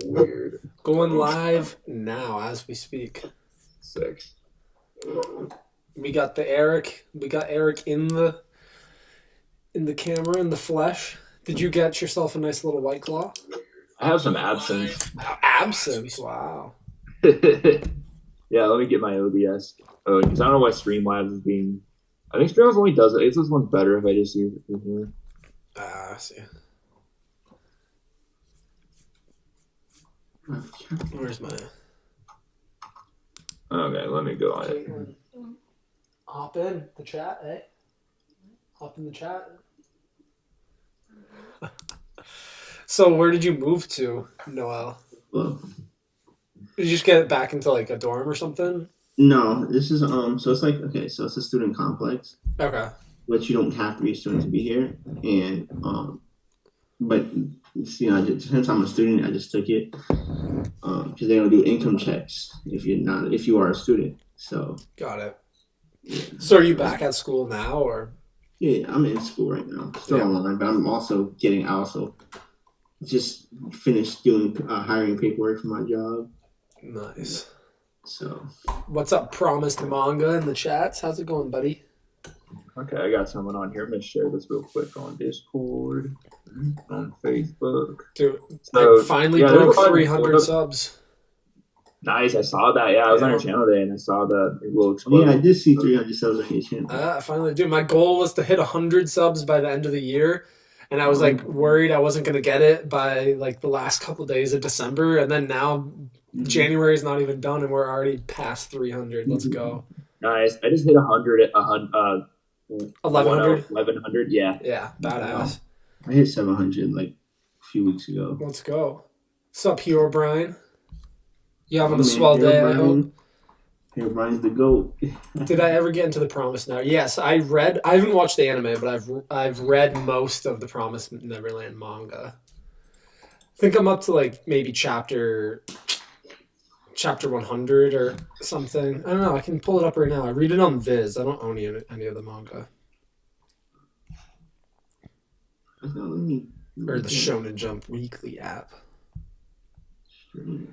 Weird. Going live now as we speak. Sick. We got Eric in the camera, in the flesh. Did you get yourself a nice little White Claw? I have some absinthe. Absinthe, wow. Yeah, let me get my OBS. Because I don't know why Streamlabs is being... I think Streamlabs only does it. It's this one's better if I just use it from here. I see. Where's my... Okay, let me go on it. Hop in the chat, eh? Hop in the chat. So where did you move to, Noel? Well, Did you just get back into like a dorm or something? no, this is so it's like so it's a student complex. Okay. But you don't have to be a student to be here, and but since I'm a student, I just took it because they don't do income checks if you are a student. So got it. Yeah. So are you back at school now, or? Yeah, I'm in school right now, still online, but I'm also just finished doing hiring paperwork for my job. Nice. So, what's up, Promised Manga in the chats? How's it going, buddy? Okay, I got someone on here. I'm gonna share this real quick on Discord, on Facebook. Dude, I finally broke 300 subs. Nice, I saw that. Yeah, I was on your channel today, and I saw the little explosion. Yeah, I did see 300 subs on your channel. I finally do. My goal was to hit 100 subs by the end of the year, and I was like worried I wasn't gonna get it by like the last couple days of December, and then now January's not even done, and we're already past 300. Let's go. Nice. I just hit 100 at 1100. 1100. Yeah. Yeah, badass. I hit 700 like a few weeks ago. Let's go. What's up, Hero Brian? You having a swell day, I hope? Hero Brian's the GOAT. Did I ever get into the Promised Neverland? Yes, I haven't watched the anime, but I've read most of the Promised Neverland manga. I think I'm up to like maybe chapter 100 or something. I don't know. I can pull it up right now. I read it on Viz. I don't own any of the manga. Or the Shonen Jump Weekly app.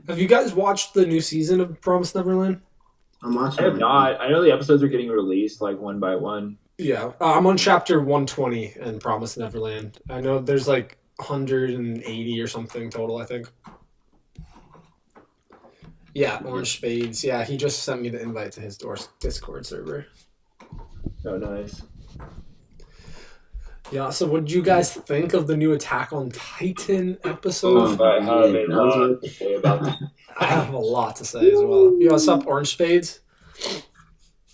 Have you guys watched the new season of Promised Neverland? I'm watching. I have not. I know the episodes are getting released like one by one. Yeah. I'm on chapter 120 in Promised Neverland. I know there's like 180 or something total, I think. Yeah, Orange Spades. Yeah, he just sent me the invite to his Discord server. Oh, nice. Yeah, so what did you guys think of the new Attack on Titan episode? I have a lot to say about that. I have a lot to say as well. Yo, what's up, Orange Spades?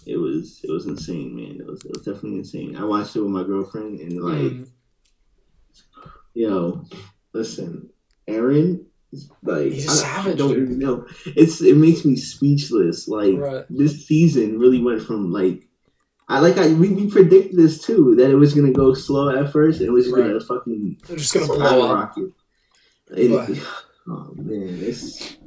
It was insane, man. It was definitely insane. I watched it with my girlfriend, and like, yo, listen, Aaron, like, he's a savage. I don't even know. It makes me speechless. Like, This season really went from like. We predicted this too, that it was gonna go slow at first and it was gonna fucking blow up. Oh man,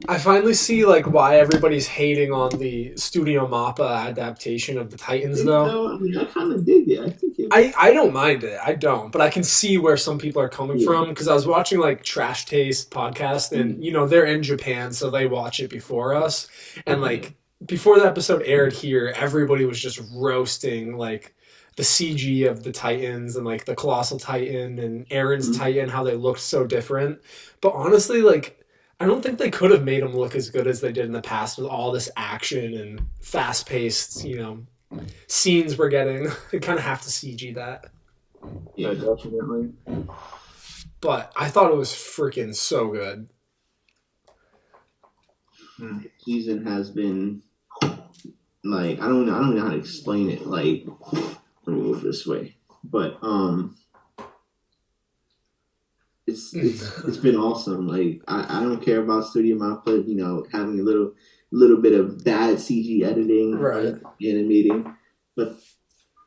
I finally see like why everybody's hating on the Studio Mappa adaptation of the Titans though. I mean, I kinda dig it. I don't mind it. I don't, but I can see where some people are coming from because I was watching like Trash Taste podcast and they're in Japan, so they watch it before us. And like before the episode aired here, everybody was just roasting like the CG of the Titans and like the Colossal Titan and Aaron's Titan, how they looked so different. But honestly, like I don't think they could have made them look as good as they did in the past with all this action and fast-paced, scenes we're getting. They kind of have to CG that. Yeah, definitely. But I thought it was freaking so good. The season has been like I don't know how to explain it. Like, let me move this way, but it's been awesome. Like I don't care about Studio Mappa, having a little bit of bad CG editing, right, animating, but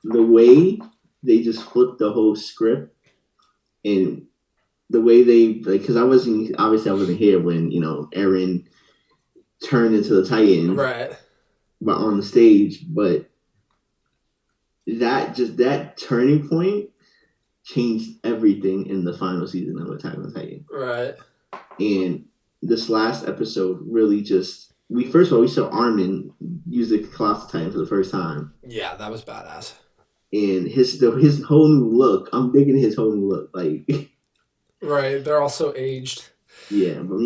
the way they just flipped the whole script and the way they because I wasn't here when Aaron turned into the Titan, right? But on the stage, but that turning point changed everything in the final season of Attack on Titan, right? And this last episode really just first of all we saw Armin use the Colossal Titan for the first time. Yeah, that was badass. And his whole new look, I'm digging his whole new look. Like, right, they're also aged. Yeah, but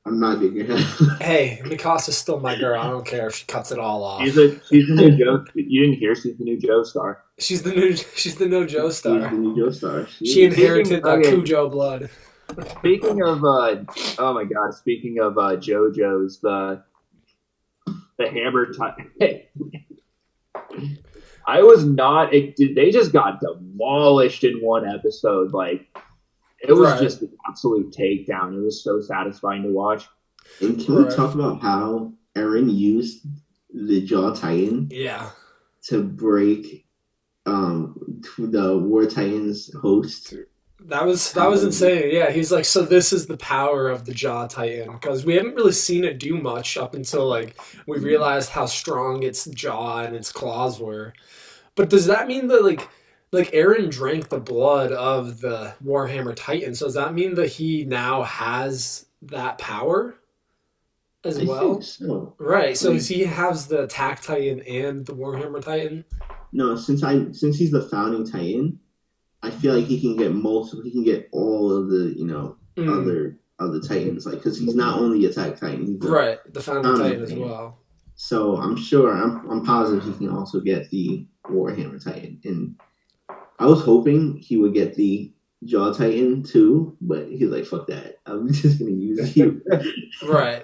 I'm not digging her. Hey, Mikasa's still my girl. I don't care if she cuts it all off. She's the new Joe. You didn't hear? She's the new Joe star. She's the new Joe star. She's the new Joe star. She inherited that Cujo blood. Speaking of oh my god, speaking of JoJo's the hammer time. I was not. They just got demolished in one episode. Like it was just an absolute takedown. It was so satisfying to watch. And can we talk about how Eren used the Jaw Titan? Yeah. To break the War Titans host. That was insane. Yeah, he's like, so this is the power of the Jaw Titan, because we haven't really seen it do much up until like we realized how strong its jaw and its claws were. But does that mean that like Eren drank the blood of the Warhammer Titan? So does that mean that he now has that power as well? I think so. Right. So he has the Attack Titan and the Warhammer Titan? No, since he's the founding Titan, I feel like he can get multiple. He can get all of the other Titans, like because he's not only Attack Titan, he's the founding Titan as well. So I'm sure, I'm positive he can also get the Warhammer Titan, and I was hoping he would get the Jaw Titan too, but he's like, "Fuck that! I'm just gonna use you." Right.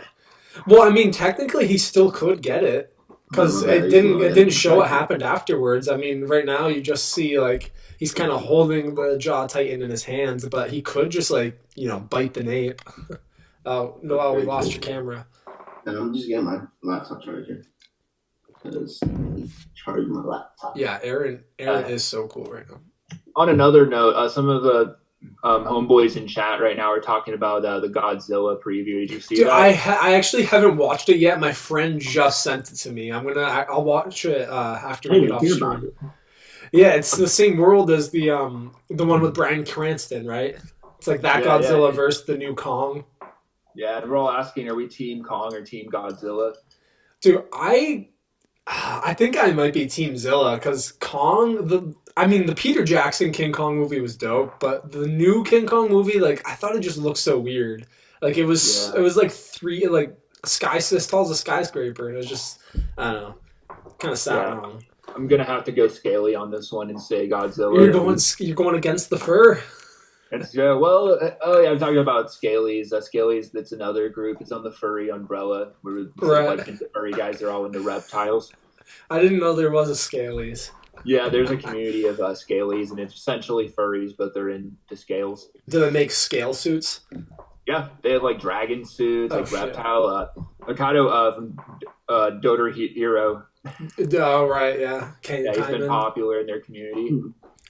Well, I mean, technically, he still could get it because it didn't show what happened afterwards. I mean, right now you just see like. He's kind of holding the Jaw Titan in his hands, but he could just, like, bite the nape. Oh, no, we lost your camera. And I'm just getting my laptop charger. Because I charge my laptop. Yeah, Eren is so cool right now. On another note, some of the homeboys in chat right now are talking about the Godzilla preview. Did you see that? I actually haven't watched it yet. My friend just sent it to me. I'll watch it after we get off stream. Yeah, it's the same world as the one with Bryan Cranston, right? It's like that Godzilla versus the new Kong. Yeah, and we're all asking, are we Team Kong or Team Godzilla? Dude, I think I might be Team Zilla, because Kong, the Peter Jackson King Kong movie was dope, but the new King Kong movie, like, I thought it just looked so weird. Like, it was like as tall as a skyscraper, and it was just, I don't know, kind of sad wrong. I'm gonna have to go scaly on this one and say Godzilla. You're going against the fur. I'm talking about Scalies. Scalies, that's another group. It's on the furry umbrella. We're like the furry guys. They're all into reptiles. I didn't know there was a Scalies. Yeah, there's a community of Scalies, and it's essentially furries, but they're into scales. Do they make scale suits? Yeah, they have like dragon suits, reptile. Mikado from Dota Hero. Oh, right, yeah. He's been popular in their community.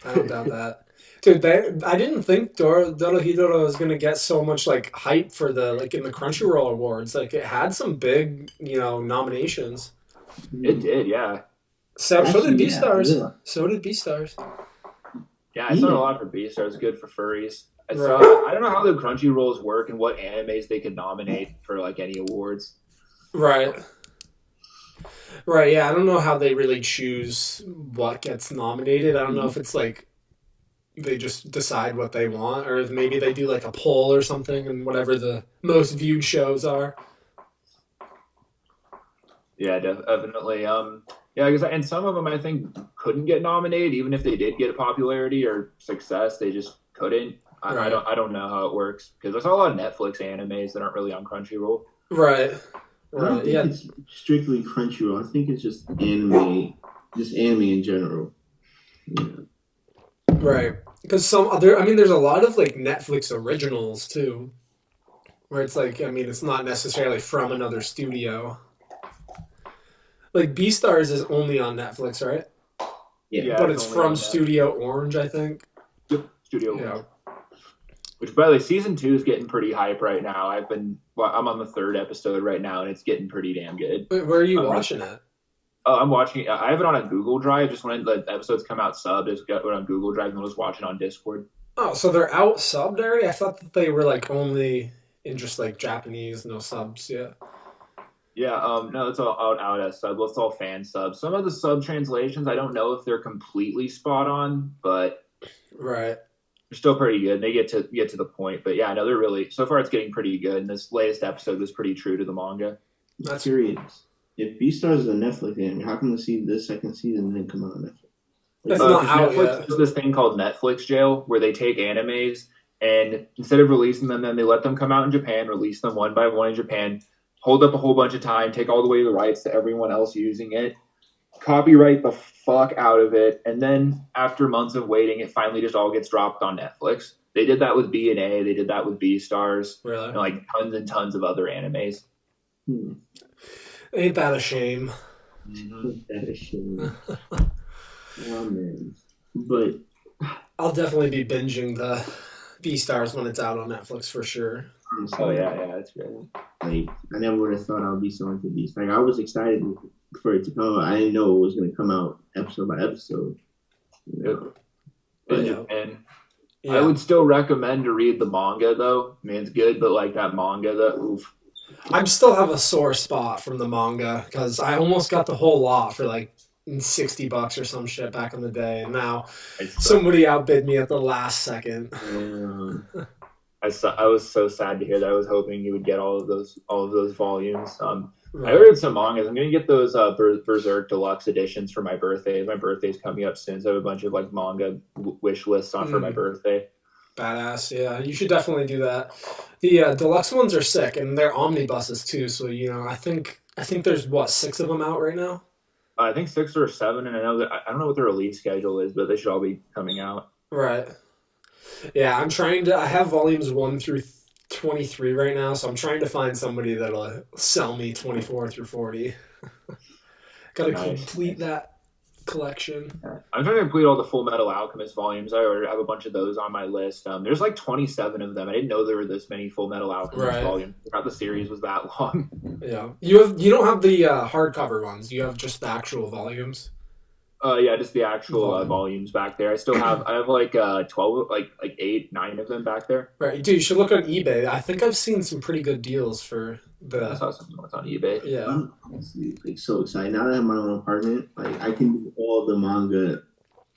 I don't doubt that. Dude, I didn't think Dorohedoro was going to get so much, like, hype for in the Crunchyroll Awards. Like, it had some big, nominations. It did, yeah. So did Beastars. Yeah. So did Beastars. Yeah, I saw a lot for Beastars. Good for furries. I don't know how the Crunchyrolls work and what animes they could nominate for, like, any awards. Right. Right, yeah, I don't know how they really choose what gets nominated. I don't know if it's like they just decide what they want, or if maybe they do like a poll or something and whatever the most viewed shows are. Yeah, definitely. And some of them I think couldn't get nominated, even if they did get popularity or success, they just couldn't. I don't know how it works, because there's a lot of Netflix animes that aren't really on Crunchyroll. Right. I don't think it's strictly Crunchyroll. I think it's just anime in general. Yeah. Right. Because there's a lot of like Netflix originals too, where it's like, it's not necessarily from another studio. Like Beastars is only on Netflix, right? Yeah. But it's from Studio Orange, I think. Yep, Studio Orange. Which, by the way, season 2 is getting pretty hype right now. I'm on the 3rd episode right now, and it's getting pretty damn good. Wait, where are you watching it? I'm watching it. I have it on a Google Drive. Just when the episodes come out subbed, I just got it on Google Drive and I was watching on Discord. Oh, so they're out subbed already? I thought that they were like only in just like Japanese, no subs. Yeah. Yeah, no, it's all out as sub. It's all fan subs. Some of the sub translations, I don't know if they're completely spot on, but Right. they're still pretty good. They get to the point. But yeah, no, they're really so far it's getting pretty good. And this latest episode was pretty true to the manga. That's curious. If Beastars is a Netflix anime, how come the second season didn't come out on Netflix? It's not out Netflix yet. does this thing called Netflix jail where they take animes and instead of releasing them, then they let them come out in Japan, release them one by one in Japan, hold up a whole bunch of time, take all the way the rights to everyone else using it, copyright the fuck out of it, and then after months of waiting, it finally just all gets dropped on Netflix. They did that with B&A, they did that with Beastars, Really? and like tons and tons of other animes. Ain't that a shame? That is shame. Oh man. But I'll definitely be binging the Beastars when it's out on Netflix for sure. Oh yeah, that's great. Like I never would have thought I would be so into Beast. Like I was excited for it to come out. I didn't know it was going to come out episode by episode. You know? And Yeah. I would still recommend to read the manga though. I mean, it's good, but like that manga, oof. I still have a sore spot from the manga because I almost got the whole lot for like $60 or some shit back in the day, and now somebody outbid me at the last second. I was so sad to hear that. I was hoping you would get all of those volumes. Right. I ordered some mangas. I'm gonna get those Berserk Deluxe editions for my birthday. My birthday's coming up soon, so I have a bunch of like manga wish lists on for my birthday. Badass, yeah. You should definitely do that. The deluxe ones are sick, and they're omnibuses too. So I think there's 6 of them out right now. I think 6 or 7, and I don't know what the release schedule is, but they should all be coming out. Right. Yeah, I have volumes 1 through 23 right now, so I'm trying to find somebody that'll sell me 24 through 40. Gotta complete that collection. I'm trying to complete all the Full Metal Alchemist volumes. I already have a bunch of those on my list. There's like 27 of them. I didn't know there were this many Full Metal Alchemist volumes. I forgot the series was that long. Yeah, you don't have the hardcover ones. You have just the actual volumes. Yeah, just the actual volumes back there. I have like 12, like 8, 9 of them back there. Right, dude. You should look on eBay. I think I've seen some pretty good deals for the. I saw something on eBay. Yeah, I'm honestly like so excited now that I have my own apartment. Like I can do all the manga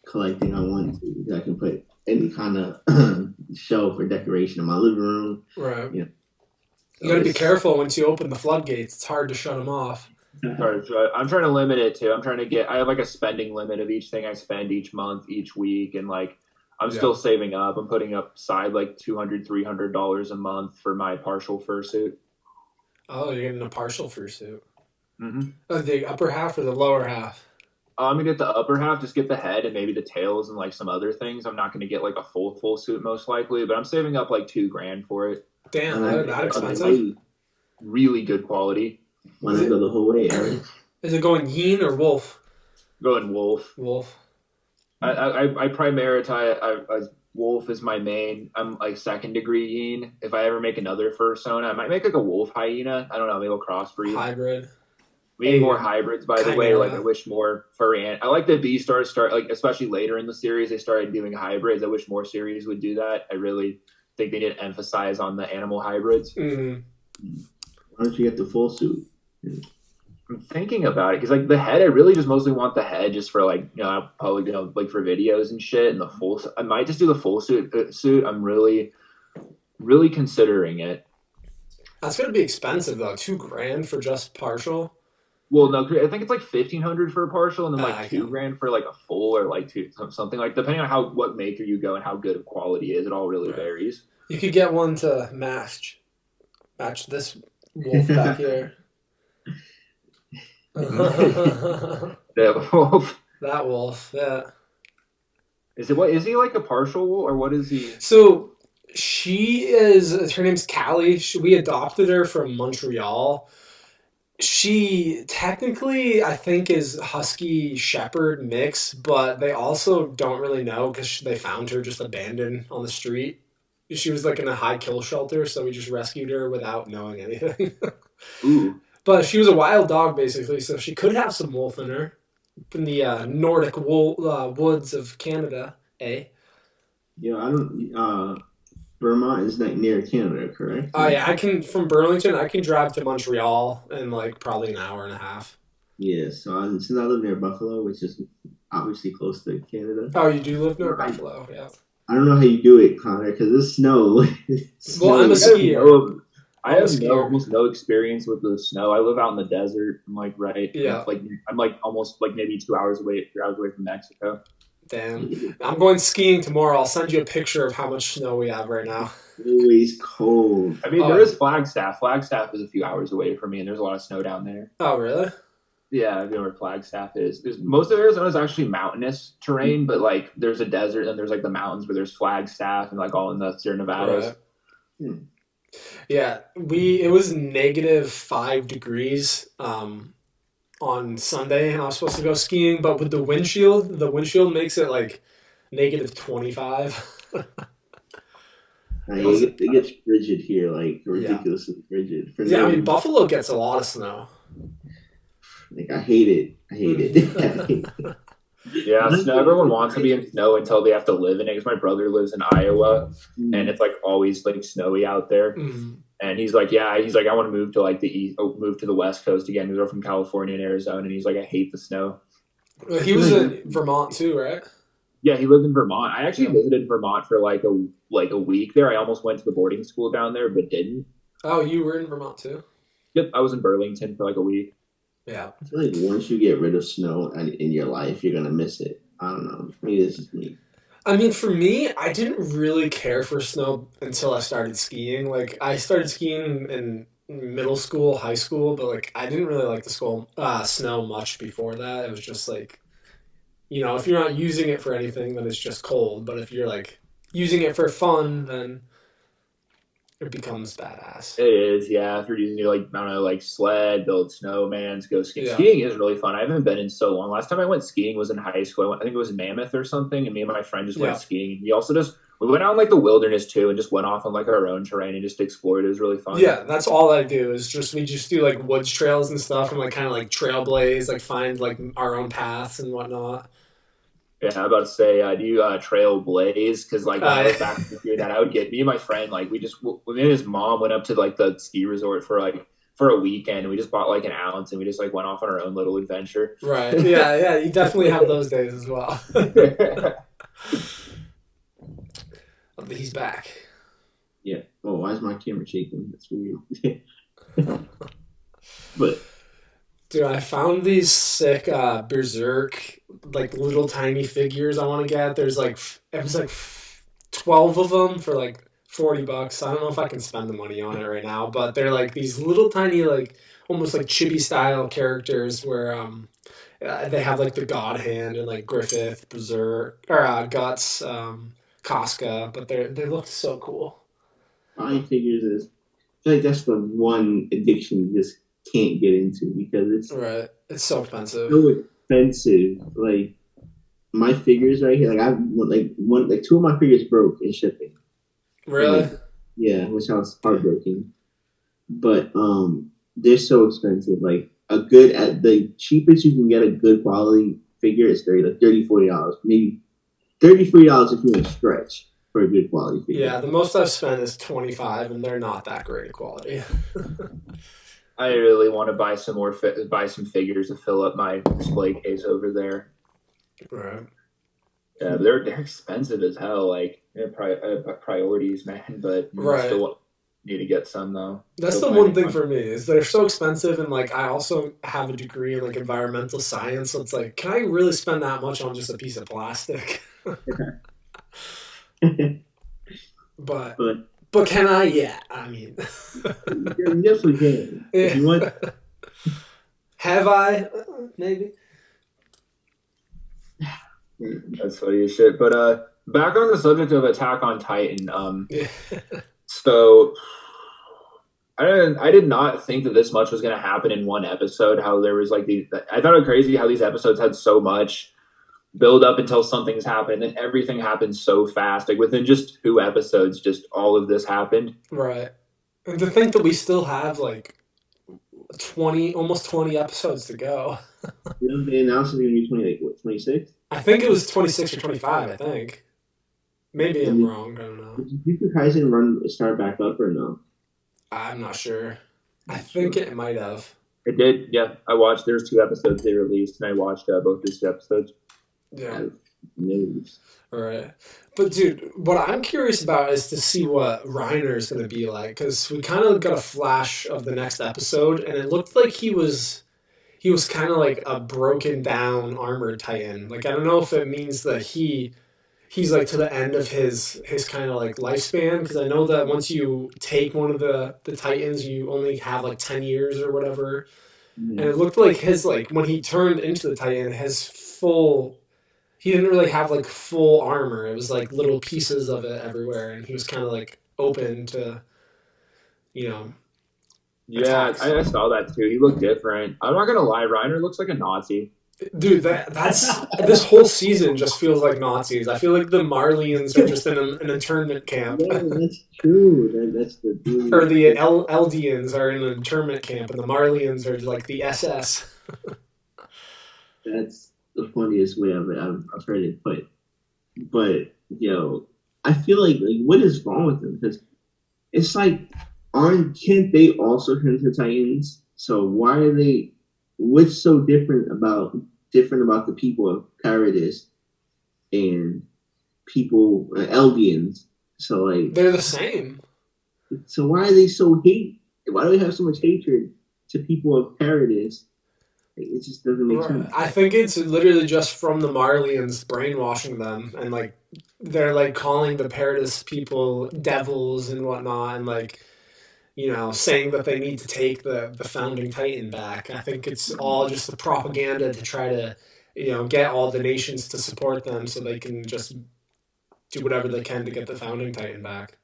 collecting I want to. I can put any kind of shelf or decoration in my living room. Right. You gotta be careful once you open the floodgates. It's hard to shut them off. I'm trying to limit it too. I have like a spending limit of each thing I spend each month, each week, and like I'm still saving up. I'm putting up aside like $200-$300 a month for my partial fursuit. Oh, you're getting a partial fursuit. Mm-hmm. Oh, the upper half or the lower half? I'm gonna get the upper half, just get the head and maybe the tails and like some other things. I'm not gonna get like a full suit most likely, but I'm saving up like $2,000 for it. Damn, that expensive. Really good quality. Want to go the whole way, Eric? Is it going yin or wolf? Going wolf. Wolf. I prioritize wolf is my main. I'm like 2nd degree yin. If I ever make another fursona, I might make like a wolf hyena. I don't know, maybe a crossbreed. Hybrid. We need more hybrids, by the way. Like I wish more furry. I like the Beastars start like especially later in the series they started doing hybrids. I wish more series would do that. I really think they need to emphasize on the animal hybrids. Mm-hmm. Why don't you get the full suit? I'm thinking about it because like the head, I really just mostly want the head just for like I'll probably like for videos and shit. And the full, I might just do the full suit. I'm really considering it. That's gonna be expensive though. $2,000 for just partial. Well, no, I think it's like $1,500 for a partial, and then like $2,000 for like a full, or like something like depending on what maker you go and how good of quality is. It all really varies. You could get one to match this wolf back here. That wolf. That wolf, yeah. Is he like a partial wolf or what is he? So her name's Callie. We adopted her from Montreal. She technically, I think, is Husky Shepherd mix, but they also don't really know because they found her just abandoned on the street. She was like in a high kill shelter, so we just rescued her without knowing anything. Ooh. But she was a wild dog, basically, so she could have some wolf in her. From the Nordic woods of Canada, eh? Yeah, I don't. Vermont is like near Canada, correct? Oh yeah, from Burlington. I can drive to Montreal in like probably an hour and a half. Yeah, so since I live near Buffalo, which is obviously close to Canada. Oh, you do live near Buffalo, yeah. I don't know how you do it, Connor, because it's snow. Well, I'm a skier. I have almost no experience with the snow. I live out in the desert. I'm like Yeah. I'm like almost like maybe 3 hours away from Mexico. Damn. I'm going skiing tomorrow. I'll send you a picture of how much snow we have right now. Always cold. I mean, there is Flagstaff. Flagstaff is a few hours away from me, and there's a lot of snow down there. Oh, really? Yeah, I know where Flagstaff is. Most of Arizona is actually mountainous terrain, but like there's a desert and there's like the mountains where there's Flagstaff and like all in the Sierra Nevadas. Right. Yeah, it was -5 degrees on Sunday, and I was supposed to go skiing, but with the windshield makes it like -25. It gets frigid here, like ridiculously frigid. I mean, Buffalo gets a lot of snow. Like I hate it. Yeah, snow. Everyone wants to be in snow until they have to live in it. Because my brother lives in Iowa, and it's like always like snowy out there. And he's like, I want to move to like move to the West Coast again. Because we're from California and Arizona, and he's like, I hate the snow. He was in Vermont too, right? Yeah, he lived in Vermont. I actually visited Vermont for like a week there. I almost went to the boarding school down there, but didn't. Oh, you were in Vermont too? Yep, I was in Burlington for like a week. Yeah. I feel like once you get rid of snow in your life, you're gonna miss it. I don't know. Maybe this is me. I mean, for me, I didn't really care for snow until I started skiing. Like, I started skiing in middle school, high school, but like I didn't really like the snow much before that. It was just like, if you're not using it for anything, then it's just cold. But if you're like using it for fun, then it becomes badass. It is, yeah. If you're using it like, I don't know, like sled, build snowmans, go skiing. Yeah. Skiing is really fun. I haven't been in so long. Last time I went skiing was in high school. I think it was Mammoth or something, and me and my friend just went skiing. We went out in like the wilderness too, and just went off on like our own terrain and just explored. It was really fun. Yeah, that's all I do is we just do like woods trails and stuff, and like kind of like trailblaze, like find like our own paths and whatnot. Yeah, I'm about to say, do you trail blaze? Because like when I was back here, that I would get me and my friend me and his mom went up to like the ski resort for a weekend. And we just bought like an ounce and we just like went off on our own little adventure. Right. Yeah. You definitely have those days as well. But he's back. Yeah. Oh, why is my camera shaking? That's weird. But. Dude, I found these sick Berserk, like little tiny figures I want to get. It was like 12 of them for like $40. I don't know if I can spend the money on it right now, but they're like these little tiny, like almost like chibi style characters where they have like the God Hand and like Griffith, Berserk, or Guts, Casca, but they look so cool. Buying figures I feel like that's the one addiction you just can't get into because it's so expensive. Like my figures right here, like two of my figures broke in shipping. Really? Yeah, which I was heartbroken. But they're so expensive. Like the cheapest you can get a good quality figure is $30-$40, maybe $33 if you want to stretch for a good quality figure. Yeah, the most I've spent is $25, and they're not that great of quality. I really want to buy some figures to fill up my display case over there. Right. Yeah, they're expensive as hell. Like priorities, man. But still need to get some though. That's the one thing for me is they're so expensive, and like I also have a degree in like environmental science, so it's like, can I really spend that much on just a piece of plastic? But can I? Yeah, I mean, yes, we can. Yeah. If you want. Have I? Maybe. That's funny as shit. But back on the subject of Attack on Titan. So I did not think that this much was going to happen in one episode. How there was like I thought it was crazy how these episodes had so much build up until something's happened, and then everything happened so fast. Like within just 2 episodes, just all of this happened. Right. And to think that we still have like almost 20 episodes to go. They announced it's going to be 26? I think it was 26 or 25, I think. Maybe I'm wrong. I don't know. Did Jujutsu Kaisen start back up or no? I'm not sure. I think it might have. It did, yeah. I watched. There's 2 episodes they released, and I watched both these 2 episodes. Yeah. News. All right. But, dude, what I'm curious about is to see what Reiner's going to be like, because we kind of got a flash of the next episode, and it looked like he was kind of like a broken down armored titan. Like, I don't know if it means that he's like to the end of his kind of like lifespan, because I know that once you take one of the titans, you only have like 10 years or whatever. And it looked like his, like, when he turned into the titan, he didn't really have like full armor. It was like little pieces of it everywhere, and he was kind of like open to, Yeah, attacks. I saw that too. He looked different. I'm not gonna lie, Reiner looks like a Nazi. Dude, that's this whole season just feels like Nazis. I feel like the Marlians are just in an internment camp. Yeah, that's true. That's the dude. Or the Eldians are in an internment camp, and the Marlians are like the SS. That's the funniest way I've heard it put. But I feel like what is wrong with them? Because it's like, can't they also turn to Titans? So why are they? What's so different about the people of Paradis and people Eldians? So like they're the same. So why are they so hate? Why do they have so much hatred to people of Paradis? It just doesn't make sense. I think it's literally just from the Marlians brainwashing them, and like they're like calling the Paradis people devils and whatnot, and like saying that they need to take the founding Titan back. I think it's all just the propaganda to try to get all the nations to support them so they can just do whatever they can to get the founding Titan back.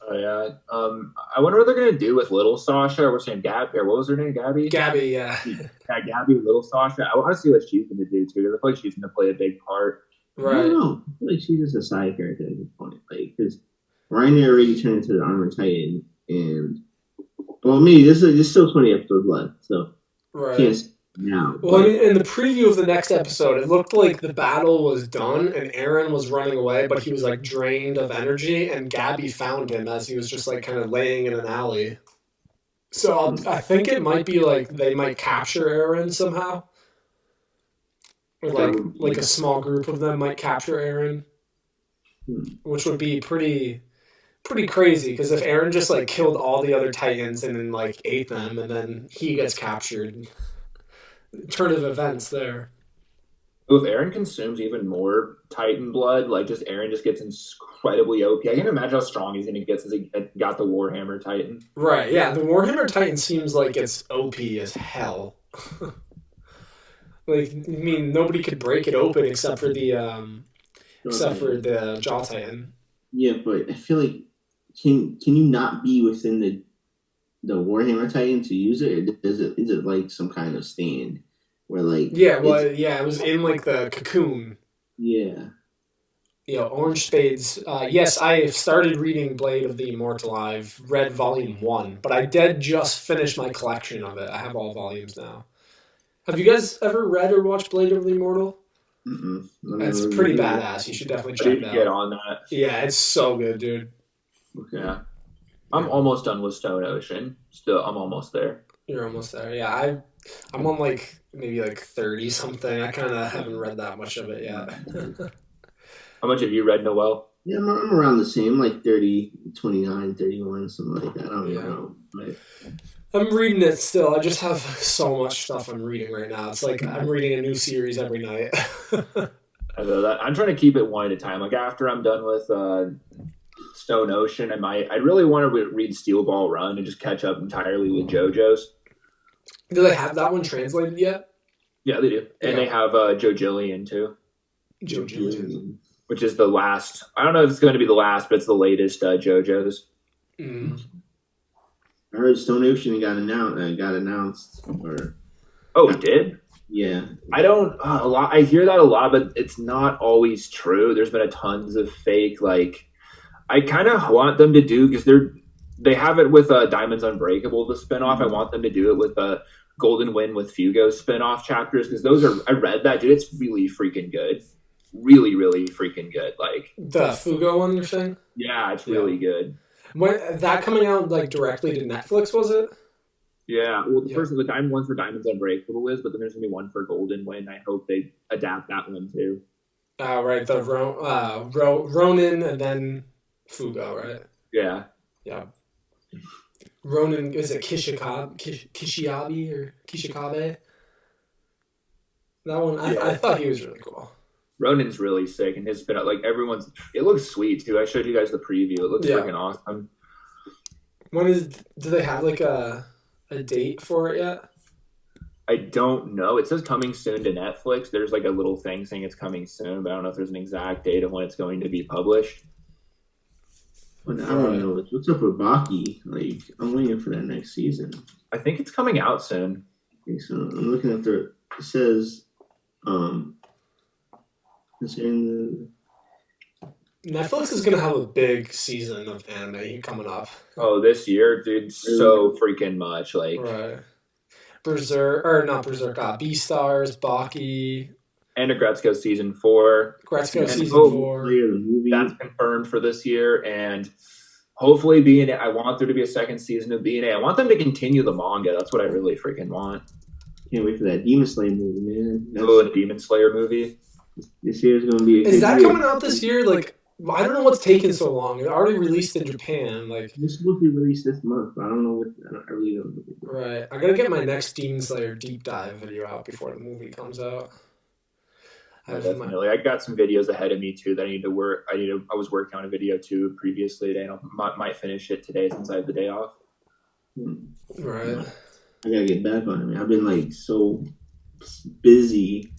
Oh yeah. I wonder what they're gonna do with little Sasha. We're saying Gabby, or what was her name? Gabby. Gabby, yeah. Yeah, Gabby, little Sasha. I want to see what she's gonna do too. I feel like she's gonna play a big part. Right. I don't know. I feel like she's just a side character at this point. Like, because Reiner already turned into the Armored Titan, and maybe there's still 20 episodes left, so right. Can't now. Well, in the preview of the next episode, it looked like the battle was done and Eren was running away, but he was like drained of energy, and Gabby found him as he was just like kind of laying in an alley. So I think it might be like they might capture Eren somehow, or like a small group of them might capture Eren, which would be pretty crazy, because if Eren just like killed all the other Titans and then like ate them and then he gets captured, turn of events there. If Eren consumes even more Titan blood, like just Eren just gets incredibly OP. I can imagine how strong he's gonna get since he got the Warhammer Titan. Right, yeah. The Warhammer Titan seems like it's OP as hell. Like, I mean, nobody could break it open except for the Jaw Titan. Yeah, but I feel like can you not be within the Warhammer Titan to use it, or is it like some kind of stand where like it was in like the cocoon. Yeah. Orange Spades. Yes, I started reading Blade of the Immortal. I've read volume 1, but I did just finish my collection of it. I have all volumes now. Have you guys ever read or watched Blade of the Immortal? It's pretty badass. You should definitely check it out. Get on that. Yeah, it's so good, dude. Okay. Yeah. I'm almost done with Stone Ocean. Still, I'm almost there. You're almost there. Yeah, I'm on like maybe like 30 something. I kind of haven't read that much of it yet. How much have you read, Noel? Yeah, I'm around the same, like 30, 29, 31, something like that. I don't know. But I'm reading it still. I just have so much stuff I'm reading right now. It's like I'm reading a new series every night. I know that. I'm trying to keep it one at a time. Like after I'm done with Stone Ocean, I really want to read Steel Ball Run and just catch up entirely with JoJo's. Do they have that one translated yet? Yeah, they do. And they have JoJillion too. JoJillion. Which is the last. I don't know if it's going to be the last, but it's the latest JoJo's. Mm. I heard Stone Ocean got announced. Oh, it did? Yeah. I don't a lot. I hear that a lot, but it's not always true. There's been tons of fake. Like, I kind of want them to do, because they have it with Diamonds Unbreakable, the spinoff. I want them to do it with Golden Wind with Fugo spinoff chapters, because those are. I read that, dude. It's really freaking good. really, really freaking good. Like The Fugo one, you're saying? yeah, it's really good. When that coming out like directly to Netflix, was it? Yeah, well, the Yeah. first of the Diamond one's for Diamonds Unbreakable is, but then there's gonna be one for Golden Wind. I hope they adapt that one too. Right, the Ronin and then Fugo, right? Yeah. Yeah. Ronin, is it Kishiabi or Kishikabe? That one, I thought he was really cool. Ronin's really sick, and his been like everyone's. It looks sweet too. I showed you guys the preview. It looks freaking awesome. Do they have like a date for it yet? I don't know. It says coming soon to Netflix. There's like a little thing saying it's coming soon, but I don't know if there's an exact date of when it's going to be published. But I don't know. What's up with Baki? Like, I'm waiting for that next season. I think it's coming out soon. Okay, so I'm looking at it says, it's in Netflix is gonna have a big season of anime coming up. Oh, this year, dude, so freaking much. Like, right. Berserk, or not Berserk, Beastars, Baki. And Agretzko season 4. Agretzko season 4. That's confirmed for this year, and hopefully B&A. I want there to be a second season of B&A. I want them to continue the manga. That's what I really freaking want. Can't wait for that Demon Slayer movie, man. A Demon Slayer movie. This year's gonna be. Is that coming out this year? Like, I don't know what's taking so long. It already released in Japan. Like, this will be released this month, but I don't know what. I really don't know. Right. I gotta get my next Demon Slayer deep dive video out before the movie comes out. Definitely. I got some videos ahead of me too that I need to work. I was working on a video too previously today, and I might finish it today since I have the day off. Right. I gotta get back on it, man. I've been like so busy.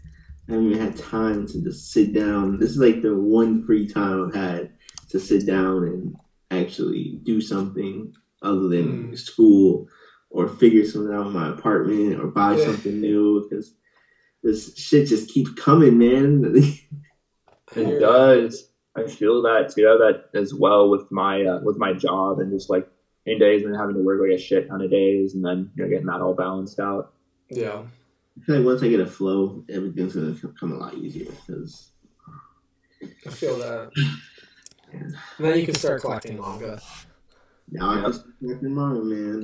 I haven't even had time to just sit down. This is like the one free time I've had to sit down and actually do something other than school or figure something out in my apartment or buy something new, because this shit just keeps coming, man. It does. I feel that too. I have that as well with my job, and just like in days and having to work like a shit ton of days, and then getting that all balanced out. Yeah. I feel like once I get a flow, everything's gonna come a lot easier. Because I feel that. And then you can start collecting manga. Now I can start collecting manga, man.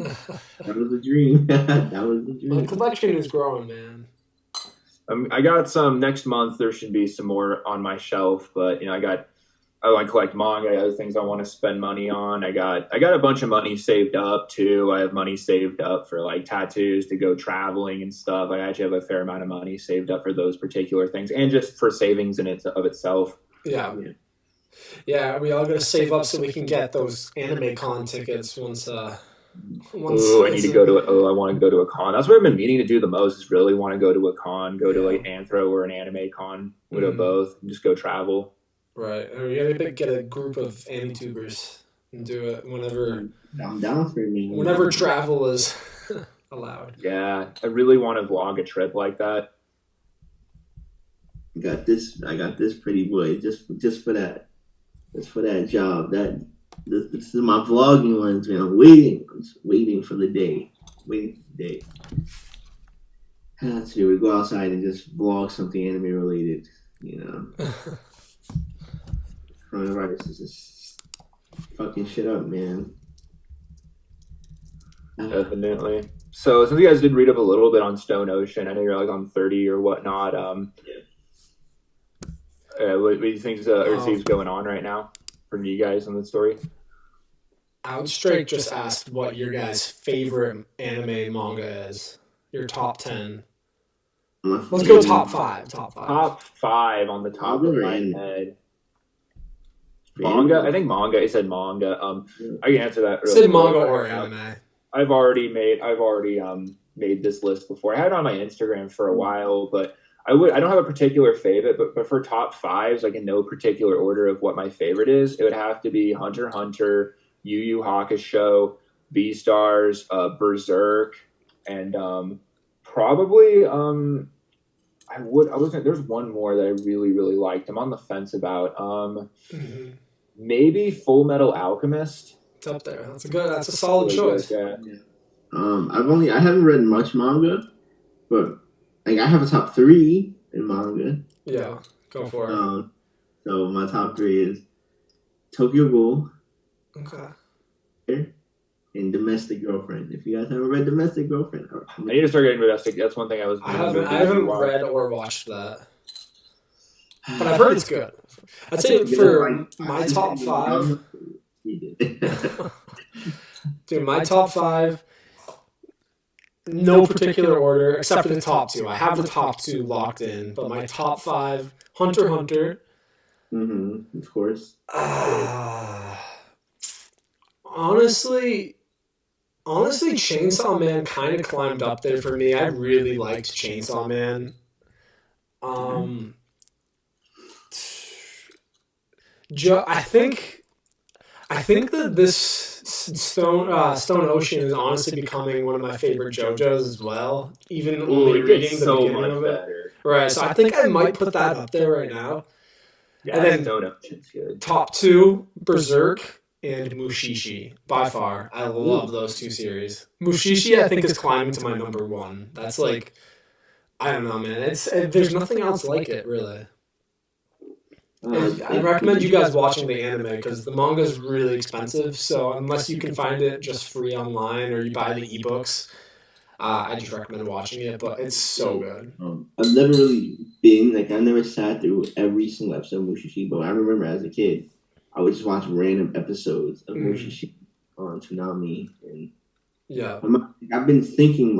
That was a dream. That was the dream. My collection is growing, man. I got some next month. There should be some more on my shelf, but I want to collect manga. I got other things I want to spend money on. I got a bunch of money saved up too. I have money saved up for like tattoos to go traveling and stuff. I actually have a fair amount of money saved up for those particular things, and just for savings in of itself. Yeah. Yeah, we all gotta save up so we can get those anime con tickets once. I need to go to. I want to go to a con. That's what I've been meaning to do the most. Is really want to go to a con. Go to like Anthro or an anime con. We'll do both. And just go travel. Right. We gotta get a group of AniTubers and do it whenever. I'm down for me. Whenever travel is allowed. Yeah, I really want to vlog a trip like that. I got this pretty boy just for that. Just for that job. This is my vlogging ones, man. I'm just waiting for the day. So we go outside and just vlog something anime related, Coronavirus is just fucking shit up, man. Definitely. So since you guys did read up a little bit on Stone Ocean, I know you're like on 30 or whatnot. What do you think is going on right now for you guys on the story? Outstrike just asked what your guys' favorite anime manga is. Your top 10. Let's go top 5. Top 5 on the top of my head. Manga? I think manga. I said manga. I can answer that. Said manga or anime. I've already made this list before. I had it on my Instagram for a while, but I don't have a particular favorite. But for top 5s, like in no particular order of what my favorite is, it would have to be Hunter x Hunter, Yu Yu Hakusho, Beastars, Berserk, and probably there's one more that I really, really liked. I'm on the fence about. Maybe Full Metal Alchemist. It's up there. That's a solid choice. Yeah. I haven't read much manga, but like I have a top 3 in manga. Yeah. Go for it. So my top 3 is Tokyo Ghoul. Okay. And Domestic Girlfriend. If you guys haven't read Domestic Girlfriend, I need to start getting Domestic. That's one thing I haven't read or watched that, but I've heard it's good. I'd say for my top 5. Dude, my top 5. No particular order except for the top 2. I have the top 2 locked in, but my top 5: Hunter x Hunter. Of course. Honestly, Chainsaw Man kind of climbed up there for me. I really liked Chainsaw Man. I think that this Stone Ocean is honestly becoming one of my favorite JoJos as well. Even only reading the beginning of it. Better. Right, so I think I might put that up there right now. Yeah, and then Stone Ocean's good. Top 2, Berserk and Mushishi, by far. I love those 2 series. Mushishi, I think, is climbing to my number 1. That's like, I don't know, man. There's nothing else like it, really. I recommend you guys watching the anime because the manga is really expensive. So unless you can find it just free online or you buy the ebooks, I just recommend watching it. But it's so good. I've never really I never sat through every single episode of Mushishi, but I remember as a kid, I would just watch random episodes of Mushishi on Toonami, and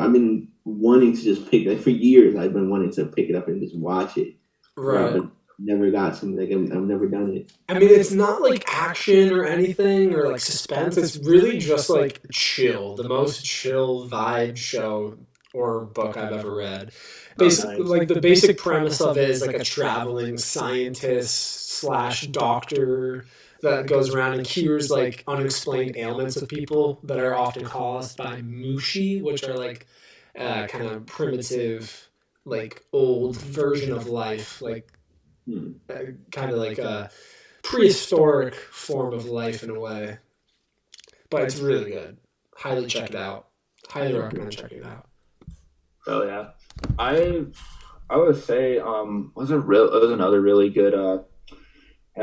I've been wanting to just pick for years. I've been wanting to pick it up and just watch it. Right. Never got something I've never done it. I mean, it's not like action or anything or like suspense. It's really just like chill, the most chill vibe show or book I've ever read. Basically, like the basic premise of it is like a traveling scientist / doctor that goes around and cures like unexplained ailments of people that are often caused by mushi, which are like kind of primitive, like old version of life, like kind of like a prehistoric form of life in a way. But it's really good. Highly check it out. Highly recommend checking it out. Oh yeah, I would say was another really good. I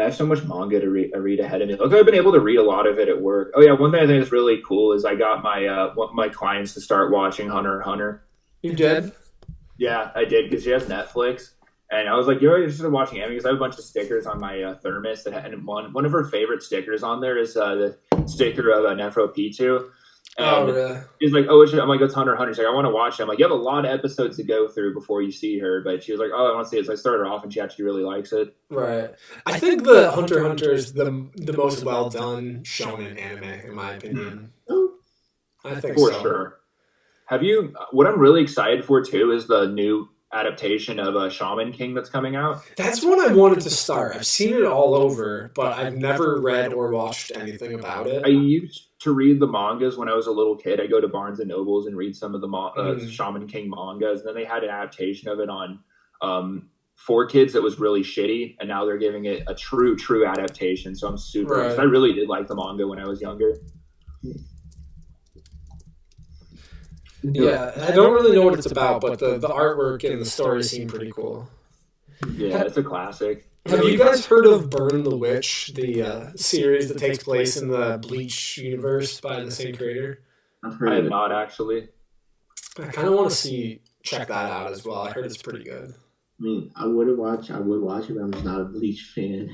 have so much manga to read ahead of me. Like I've been able to read a lot of it at work. Oh yeah, one thing I think is really cool is I got my clients to start watching Hunter x Hunter. You did? Yeah, I did because she has Netflix. And I was like, you're interested in watching anime? Because I have a bunch of stickers on my thermos. And one of her favorite stickers on there is the sticker of Nefro P2. And really? She's like, oh, I'm like, it's Hunter x Hunter. She's like, I want to watch it. I'm like, you have a lot of episodes to go through before you see her. But she was like, oh, I want to see it. So I started her off, and she actually really likes it. Right. I think the Hunter x Hunter is the most well-done shonen anime, in my opinion. I think for sure. What I'm really excited for, too, is the new adaptation of Shaman King that's coming out. That's one I wanted to start. I've seen it all over, but I've never read or watched anything about it. I used to read the mangas when I was a little kid. I go to Barnes and Nobles and read some of the Shaman King mangas, and then they had an adaptation of it on 4Kids that was really shitty, and now they're giving it a true adaptation. So I'm super excited. I really did like the manga when I was younger. Yeah, I don't really know what it's about, but the artwork and the story seem pretty cool. Yeah, it's a classic. Have you guys heard of Burn the Witch, the series that takes place in the Bleach universe by the same creator? I have not, actually. I kind of want to check that out as well. I heard it's pretty good. I mean, I would watch it, but I'm just not a Bleach fan.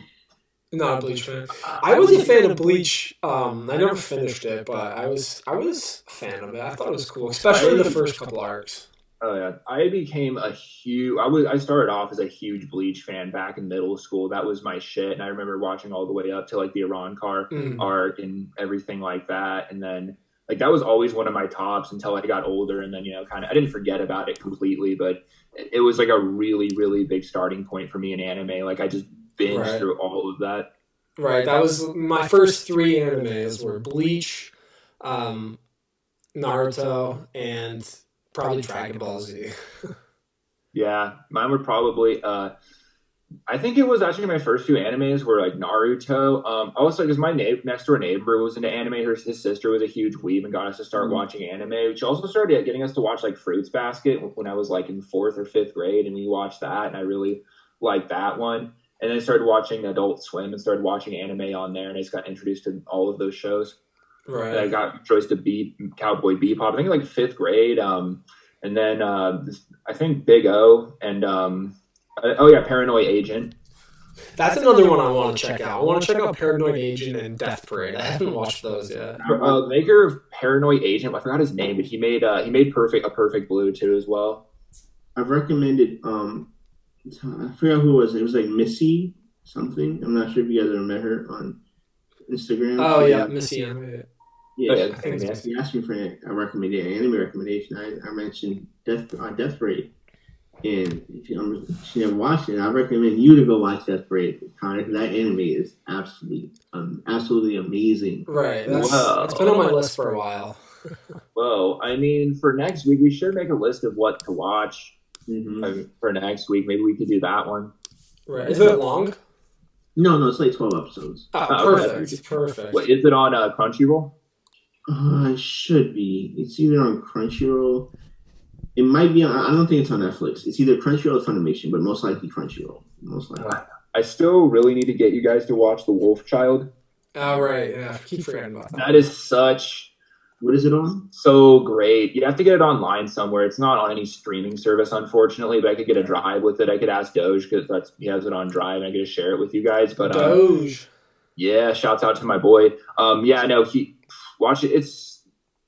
Not a Bleach fan. I was a fan of Bleach. I never finished it, but I was a fan of it. I thought it was cool, especially the first couple arcs. Oh yeah, I became I started off as a huge Bleach fan back in middle school. That was my shit, and I remember watching all the way up to like the Arrancar arc and everything like that. And then like that was always one of my tops until I got older, and then I didn't forget about it completely, but it was like a really really big starting point for me in anime. Like I just binged through all of that. Right, that was my first 3 animes were Bleach, Naruto, and probably Dragon Ball Z. Yeah, mine were probably. I think it was actually my first 2 animes were like Naruto. Also, because my next door neighbor was into anime. His sister was a huge weeb and got us to start watching anime. She also started getting us to watch like Fruits Basket when I was like in 4th or 5th grade, and we watched that, and I really like that one. And then I started watching Adult Swim and started watching anime on there, and I just got introduced to all of those shows. Right. And I got introduced to Cowboy Bebop, I think in like 5th grade. And then I think Big O and Paranoid Agent. That's another one I want to check out. I want to check out Paranoid Agent and Death Parade. I haven't watched those yet. The maker of Paranoid Agent, I forgot his name, but he made Perfect Blue too as well. I've recommended I forgot who it was. It was like Missy something. I'm not sure if you guys ever met her on Instagram. Oh yeah, Missy. Yeah, I think he asked me for an anime recommendation. I mentioned Death Parade, and if she never watched it, I recommend you to go watch Death Parade, Connor, because that anime is absolutely amazing. Right, it's been on my list for a while. Well, I mean, for next week, we should make a list of what to watch. For next week, maybe we could do that one. Right, is it long? No, it's like 12 episodes. Perfect. What, is it on Crunchyroll? It should be. It's either on Crunchyroll. It might be on. I don't think it's on Netflix. It's either Crunchyroll or Funimation, but most likely Crunchyroll. Most likely. I still really need to get you guys to watch The Wolf Child. Oh right, yeah. I keep forgetting about that. That is such. What is it on? So great. You have to get it online somewhere. It's not on any streaming service, unfortunately, but I could get a Drive with it. I could ask Doge because he has it on Drive, and I get to share it with you guys. But Doge. Yeah, shouts out to my boy. Watch it. It's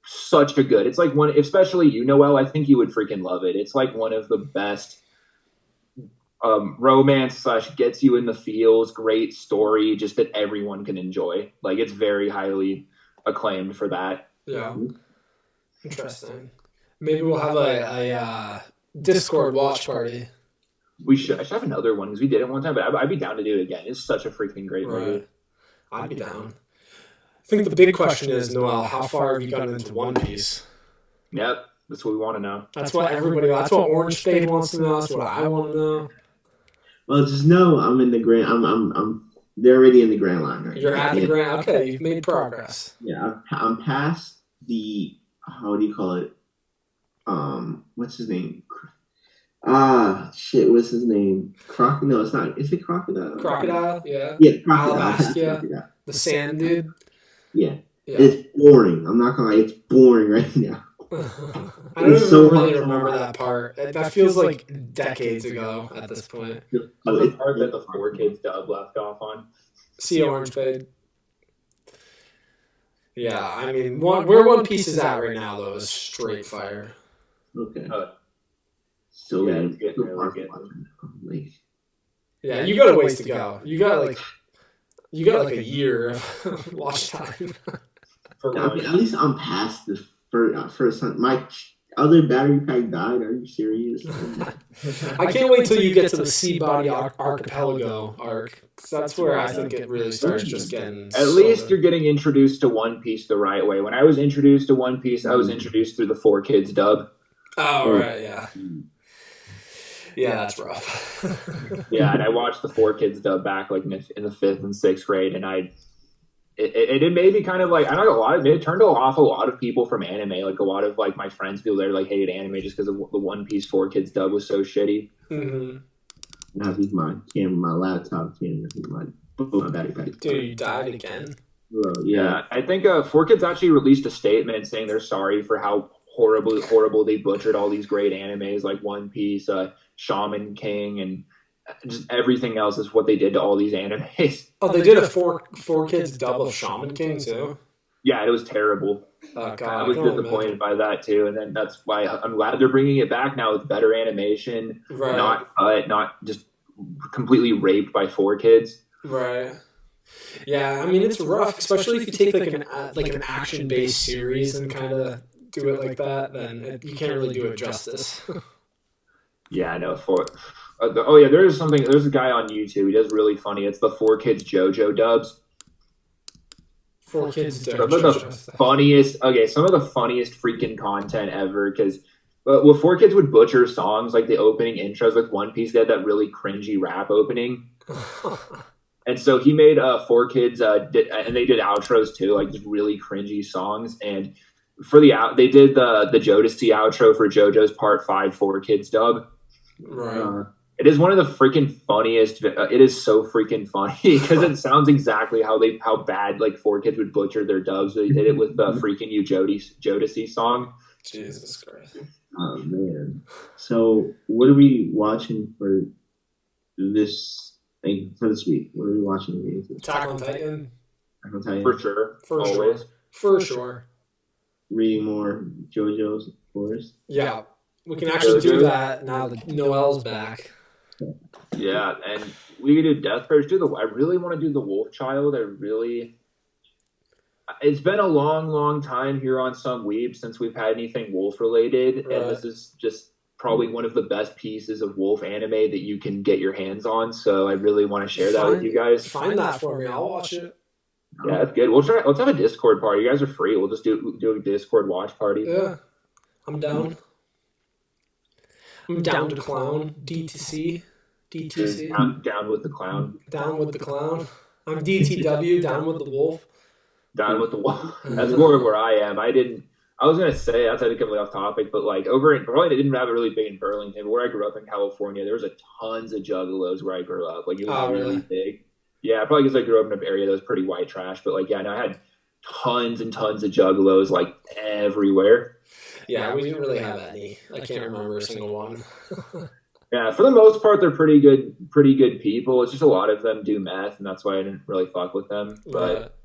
such a good. It's like one, especially you, Noel. I think you would freaking love it. It's like one of the best romance / gets you in the feels. Great story, just that everyone can enjoy. Like it's very highly acclaimed for that. Yeah. Interesting. Maybe we'll have a Discord watch party. I should have another one because we did it one time, but I'd be down to do it again. It's such a freaking great movie. I'd be down. I think the big question is, Noel, how far have you gotten into One Piece? Yep, that's what we want to know. That's what Orange Spade wants to know. That's what I want to know. Well, just know I'm in the grand. They're already in the grand line right You're at the grand. Okay, you've made progress. Yeah, I'm past the. How do you call it? What's his name? What's his name? No, it's not. Is it Crocodile? Crocodile, yeah. Yeah, Crocodile. Crocodile. The sand dude. Yeah. It's boring. I'm not gonna lie, it's boring right now. I don't even really remember that part. That feels like decades ago at this point. That's the part that the 4Kids dub left off on. See Orange Spade. Yeah, I mean, where One Piece is at right now, though, is straight fire. Okay. So it's getting really good. Yeah, you got a ways to go. You got like a year of watch time. At least I'm past the first time. My other battery pack died. Are you serious? I can't wait till you get to the Sea Body Archipelago arc. That's where I think it really starts just getting. At least you're getting introduced to One Piece the right way. When I was introduced to One Piece, I was introduced through the 4Kids dub. Oh right, yeah. Yeah, that's rough. Yeah, and I watched the 4Kids dub back like in the 5th and 6th grade, and it made me kind of like, I don't know, it turned off a lot of people from anime. Like a lot of like my friends, people there like hated anime just because of the One Piece 4Kids dub was so shitty. Mm-hmm. Now this is my camera, my laptop camera, my battery pack. Dude, you died again. Well, yeah, I think 4Kids actually released a statement saying they're sorry for how horrible they butchered all these great animes like One Piece, Shaman King, and just everything else is what they did to all these animes. Oh, they did a 4Kids dub of Shaman King too? Yeah, it was terrible. Oh, God, I was disappointed by that too, and then that's why I'm glad they're bringing it back now with better animation, right. not just completely raped by 4Kids. Right. Yeah, I mean it's rough, especially if you take like an action-based series and kind of do it like that. Then you can't really do it justice. Yeah, I know. There's a guy on YouTube. He does really funny. It's the 4Kids JOJO dubs. 4Kids JOJO. Some of the funniest freaking content ever. Because well, 4Kids would butcher songs like the opening intros with One Piece. They had that really cringy rap opening. And so he made 4Kids, and they did outros too, like just really cringy songs. And for they did the Jodeci outro for JoJo's Part 5 4Kids dub. Right. It is one of the freaking funniest. It is so freaking funny because it sounds exactly how bad like 4Kids would butcher their dubs. They did it with the freaking You Jodeci song. Jesus Christ. Oh man. So what are we watching for this week? What are we watching? Attack on Titan. For sure. Always. For sure. Reading more JoJo's, of course. Yeah. We can actually do that now that Noel's back. Yeah, and we could do Death Prayers. I really want to do the Wolf Child. It's been a long, long time here on Some Weebs since we've had anything Wolf related, and this is just probably one of the best pieces of Wolf anime that you can get your hands on. So I really want to share that with you guys. Find that for me. I'll watch it. Yeah, that's good. We'll try. Let's have a Discord party. You guys are free. We'll just do a Discord watch party. Yeah, I'm down. I'm down to clown. DTC. Down with the clown. Down with the clown. I'm DTW. Down with the wolf. Down with the wolf. That's more where I am. I was gonna say that's completely off topic, but like over in probably they didn't have it really big in Burlington, but where I grew up in California, there was tons of juggalos where I grew up. Like it was really big. Yeah, probably because I grew up in an area that was pretty white trash, but like I had tons and tons of juggalos like everywhere. Yeah, we didn't really have any. I can't remember a single one. Yeah, for the most part, they're pretty good people. It's just a lot of them do meth, and that's why I didn't really fuck with them. But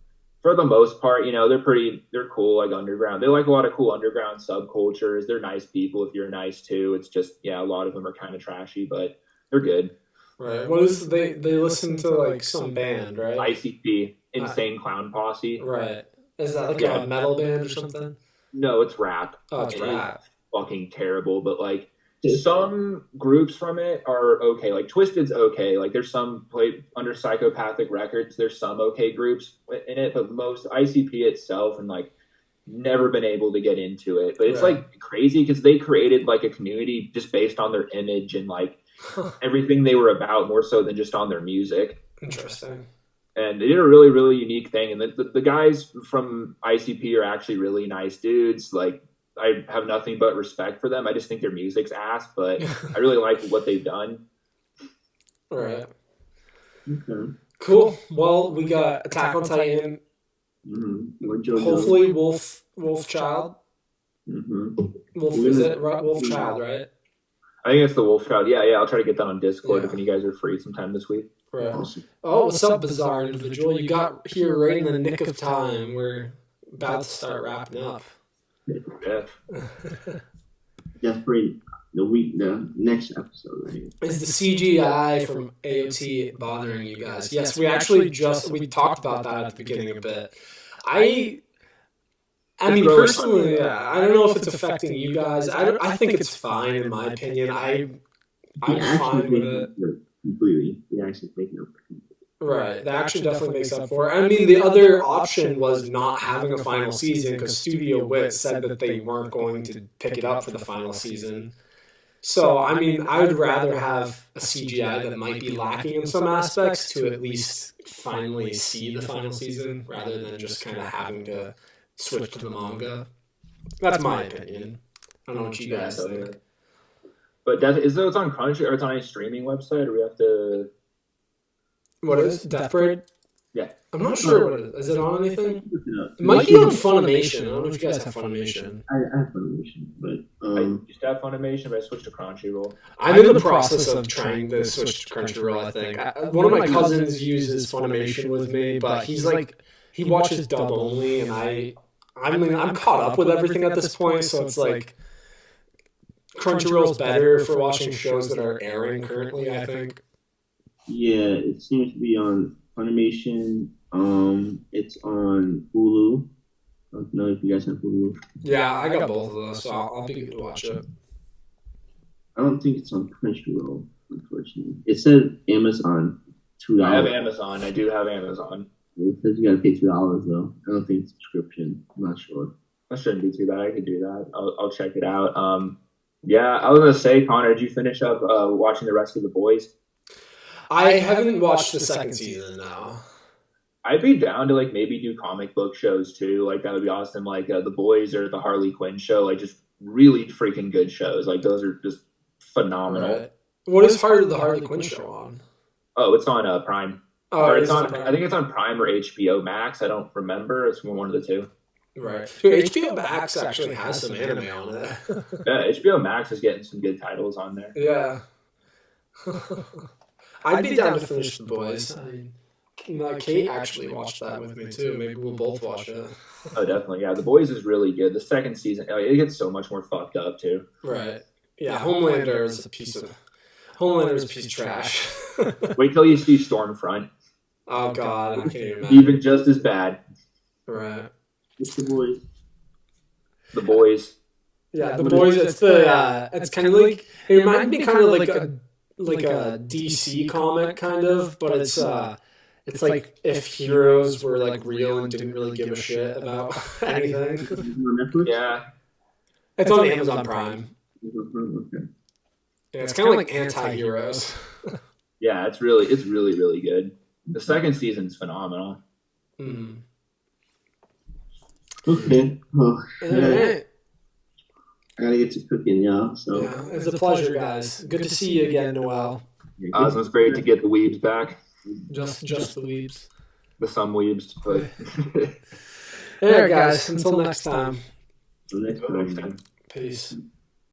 for the most part, they're cool, like underground. They like a lot of cool underground subcultures. They're nice people if you're nice too. It's just, a lot of them are kind of trashy, but they're good. Right. What is they listen to like some band, right? ICP, Insane Clown Posse. Right. Is that like a metal band or something? No, it's rap. Oh, it's rap. It's fucking terrible, but like some groups from it are okay. Like Twisted's okay. Like there's some play under Psychopathic Records. There's some okay groups in it, but most ICP itself and like never been able to get into it. But it's like crazy because they created like a community just based on their image and like everything they were about more so than just on their music. Interesting. And they did a really, really unique thing. And the guys from ICP are actually really nice dudes. Like, I have nothing but respect for them. I just think their music's ass, but I really like what they've done. All right. Okay. Cool. Well, we got Attack on Titan. Mm-hmm. Hopefully, Wolf Child. Mm-hmm. Is it Wolf Child, right? I think it's the Wolf Child. Yeah. I'll try to get that on Discord if you guys are free sometime this week. Right. Awesome. Oh, what's up, Bizarre Individual? You got here right in the nick of time. We're about to start wrapping up. Yeah. That's pretty. The next episode, right? Is the CGI from AOT bothering you guys? Yes, we actually we talked about that at the beginning a bit. I mean, personally, I don't know if it's affecting you guys. I think it's fine in my opinion. I'm fine with it. Completely. The action making up for it. Right. The action definitely makes up for it. I mean, the other option was not having a final season because Studio Wit said that they weren't going to pick it up for the final season. So, I mean, I would rather have a CGI that might be lacking in some aspects to at least finally see the final season rather than just kind of having to switch to the manga. That's my opinion. I don't know what you guys think. But it's on Crunchy or it's on any streaming website, or we have to... What is Death Parade? Yeah. I'm not sure what it is. Is it on anything? It might be on Funimation. I don't know if you guys have Funimation. I have Funimation, but... I used to have Funimation, but I switched to Crunchyroll. I'm in the process of trying to switch to Crunchyroll, I think. One of my cousins uses Funimation with me, but he's like... He watches dub only, and I'm caught up with everything at this point, so it's like... Crunchyroll's better for watching shows that are airing currently, I think. Yeah, it seems to be on Funimation. It's on Hulu. I don't know if you guys have Hulu. Yeah, I got both of those, so I'll be good to watch it. I don't think it's on Crunchyroll, unfortunately. It said Amazon, $2. I have Amazon. I do have Amazon. It says you gotta pay $2 though. I don't think it's subscription. I'm not sure. That shouldn't be too bad. I could do that. I'll check it out. Yeah, I was gonna say, Connor, did you finish up watching the rest of The Boys? I haven't watched the second season now. I'd be down to like maybe do comic book shows too. Like that would be awesome. Like The Boys or the Harley Quinn show. Like just really freaking good shows. Like those are just phenomenal. Right. What is the Harley Quinn show on? Oh, it's on Prime. Oh, or it's it's on. Prime. I think it's on Prime or HBO Max. I don't remember. It's one of the two. Right. Dude, HBO Max actually has some anime on it. Yeah, HBO Max is getting some good titles on there. Yeah. I'd be down to finish The Boys. I mean, Kate actually watched that with me too. Maybe we'll both watch it. Oh, definitely. Yeah, The Boys is really good. The second season, it gets so much more fucked up too. Right. Yeah, Homelander is a piece of trash. Wait till you see Stormfront. Oh God, I can't even imagine. Even just as bad. Right. It's The Boys. The Boys. Yeah, The Boys. It's kind of like, it reminds me kind of like a DC comic kind of, but it's like if heroes were like real and didn't really give a shit about anything. Is it on Netflix? Yeah. It's on Amazon Prime. Okay. Yeah, it's kind of like anti-heroes. Yeah, it's really really good. The second season's phenomenal. Mm. Okay. Well, All right. I gotta get to cooking, y'all. So Yeah, it's a pleasure, guys. Good to see you again, Noel. It was great to get the Weebs back. Just the Weebs. The some Weebs, but All right, guys. Until next time. the next Next time. time. Peace.